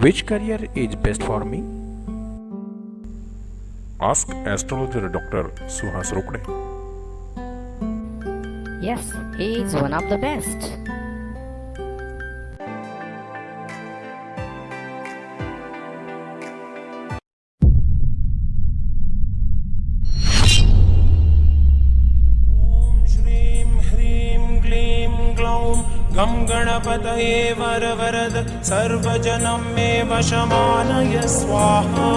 Which career is best for me? Ask astrologer Dr.Suhas Rokde. Yes, he is one of the best. गं गणपतये वरवरद सर्वजनं मे वशमानय स्वाहा.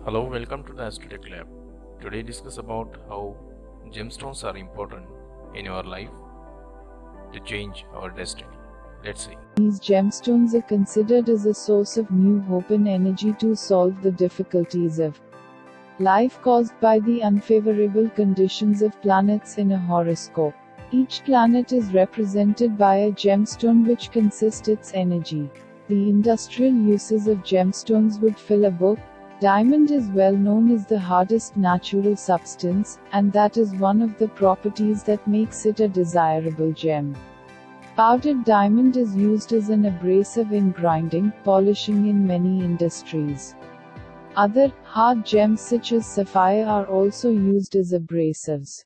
Hello, welcome to the Astrotech lab. Today discuss about how gemstones are important in our life to change our destiny. Let's see. These gemstones are considered as a source of new hope and energy to solve the difficulties of life caused by the unfavorable conditions of planets in a horoscope. Each planet is represented by a gemstone which consists its energy. The industrial uses of gemstones would fill a book. Diamond is well known as the hardest natural substance, and that is one of the properties that makes it a desirable gem. Powdered diamond is used as an abrasive in grinding, polishing in many industries. Other, hard gems such as sapphire are also used as abrasives.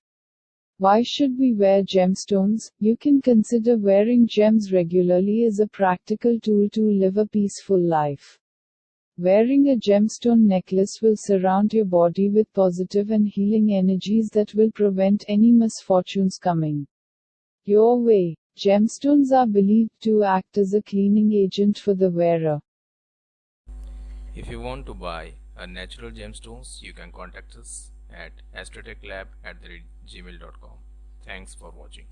Why should we wear gemstones? You can consider wearing gems regularly as a practical tool to live a peaceful life. Wearing a gemstone necklace will surround your body with positive and healing energies that will prevent any misfortunes coming your way. Gemstones are believed to act as a cleaning agent for the wearer. If you want to buy natural gemstones, you can contact us at astrotechlab@gmail.com. Thanks for watching.